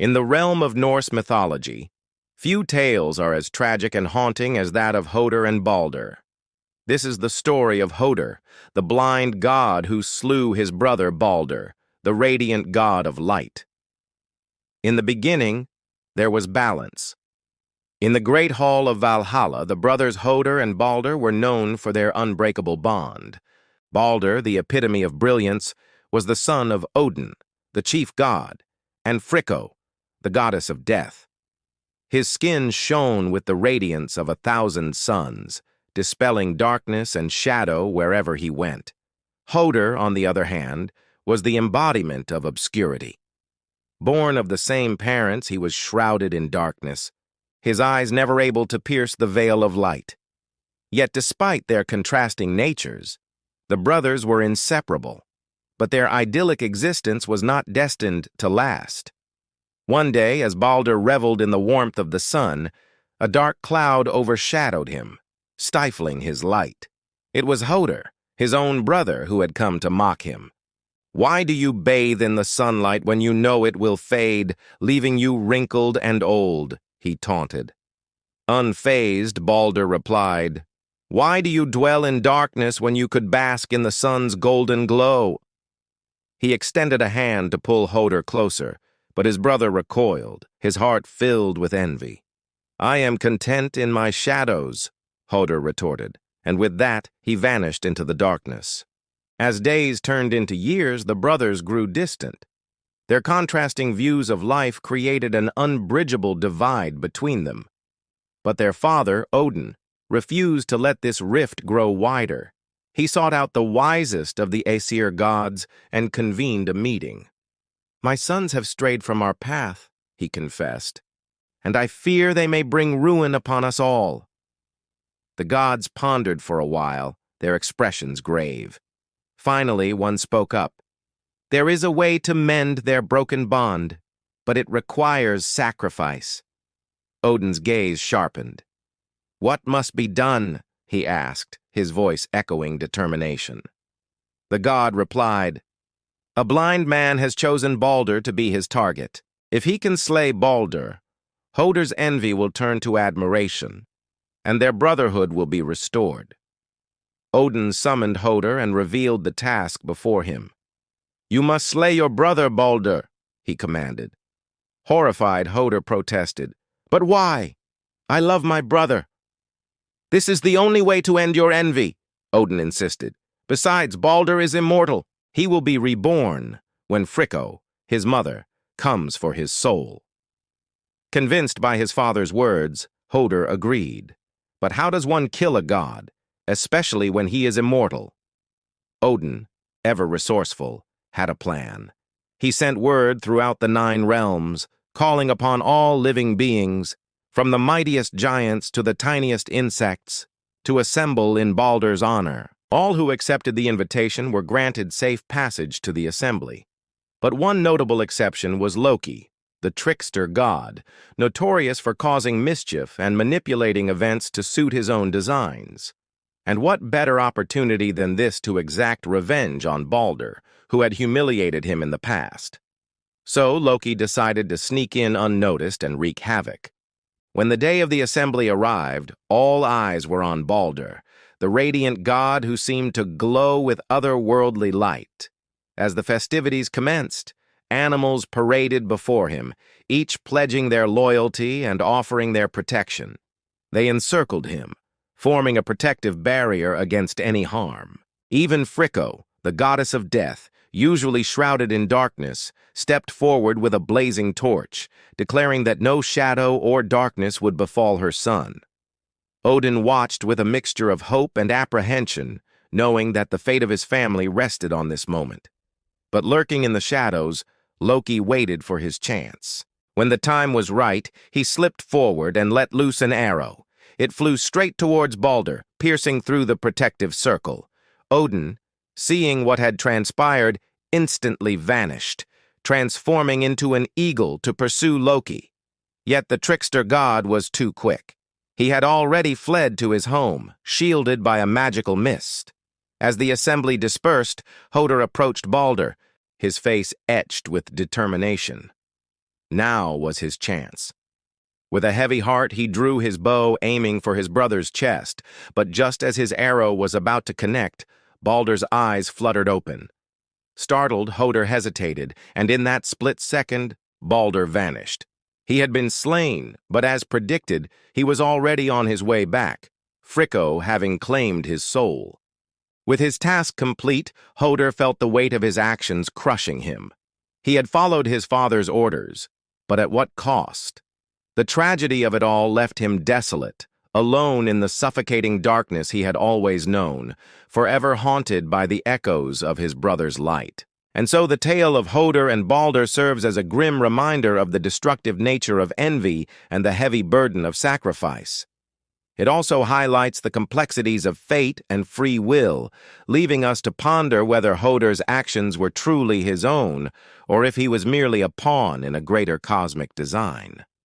In the realm of Norse mythology, few tales are as tragic and haunting as that of Höðr and Baldr. This is the story of Höðr, the blind god who slew his brother Baldr, the radiant god of light. In the beginning, there was balance. In the great hall of Valhalla, the brothers Höðr and Baldr were known for their unbreakable bond. Baldr, the epitome of brilliance, was the son of Odin, the chief god, and Fricko, the goddess of death. His skin shone with the radiance of 1,000 suns, dispelling darkness and shadow wherever he went. Höðr, on the other hand, was the embodiment of obscurity. Born of the same parents, he was shrouded in darkness, his eyes never able to pierce the veil of light. Yet despite their contrasting natures, the brothers were inseparable, but their idyllic existence was not destined to last. One day, as Baldr reveled in the warmth of the sun, a dark cloud overshadowed him, stifling his light. It was Höðr, his own brother, who had come to mock him. "Why do you bathe in the sunlight when you know it will fade, leaving you wrinkled and old?" he taunted. Unfazed, Baldr replied, "Why do you dwell in darkness when you could bask in the sun's golden glow?" He extended a hand to pull Höðr closer, but his brother recoiled, his heart filled with envy. "I am content in my shadows," Höðr retorted, and with that he vanished into the darkness. As days turned into years, the brothers grew distant. Their contrasting views of life created an unbridgeable divide between them. But their father, Odin, refused to let this rift grow wider. He sought out the wisest of the Aesir gods and convened a meeting. "My sons have strayed from our path," he confessed, "and I fear they may bring ruin upon us all." The gods pondered for a while, their expressions grave. Finally, one spoke up. "There is a way to mend their broken bond, but it requires sacrifice." Odin's gaze sharpened. "What must be done?" he asked, his voice echoing determination. The god replied, "A blind man has chosen Baldr to be his target. If he can slay Baldr, Höðr's envy will turn to admiration, and their brotherhood will be restored." Odin summoned Höðr and revealed the task before him. "You must slay your brother, Baldr," he commanded. Horrified, Höðr protested, "But why? I love my brother." "This is the only way to end your envy," Odin insisted. "Besides, Baldr is immortal. He will be reborn when Fricko, his mother, comes for his soul." Convinced by his father's words, Höðr agreed. But how does one kill a god, especially when he is immortal? Odin, ever resourceful, had a plan. He sent word throughout the 9 realms, calling upon all living beings, from the mightiest giants to the tiniest insects, to assemble in Baldr's honor. All who accepted the invitation were granted safe passage to the assembly. But one notable exception was Loki, the trickster god, notorious for causing mischief and manipulating events to suit his own designs. And what better opportunity than this to exact revenge on Baldr, who had humiliated him in the past? So Loki decided to sneak in unnoticed and wreak havoc. When the day of the assembly arrived, all eyes were on Baldr, the radiant god who seemed to glow with otherworldly light. As the festivities commenced, animals paraded before him, each pledging their loyalty and offering their protection. They encircled him, forming a protective barrier against any harm. Even Fricko, the goddess of death, usually shrouded in darkness, stepped forward with a blazing torch, declaring that no shadow or darkness would befall her son. Odin watched with a mixture of hope and apprehension, knowing that the fate of his family rested on this moment. But lurking in the shadows, Loki waited for his chance. When the time was right, he slipped forward and let loose an arrow. It flew straight towards Baldr, piercing through the protective circle. Odin, seeing what had transpired, instantly vanished, transforming into an eagle to pursue Loki. Yet the trickster god was too quick. He had already fled to his home, shielded by a magical mist. As the assembly dispersed, Höðr approached Baldr, his face etched with determination. Now was his chance. With a heavy heart, he drew his bow, aiming for his brother's chest, but just as his arrow was about to connect, Baldr's eyes fluttered open. Startled, Höðr hesitated, and in that split second, Baldr vanished. He had been slain, but as predicted, he was already on his way back, Fricko having claimed his soul. With his task complete, Höðr felt the weight of his actions crushing him. He had followed his father's orders, but at what cost? The tragedy of it all left him desolate, alone in the suffocating darkness he had always known, forever haunted by the echoes of his brother's light. And so the tale of Höðr and Baldr serves as a grim reminder of the destructive nature of envy and the heavy burden of sacrifice. It also highlights the complexities of fate and free will, leaving us to ponder whether Höðr's actions were truly his own, or if he was merely a pawn in a greater cosmic design.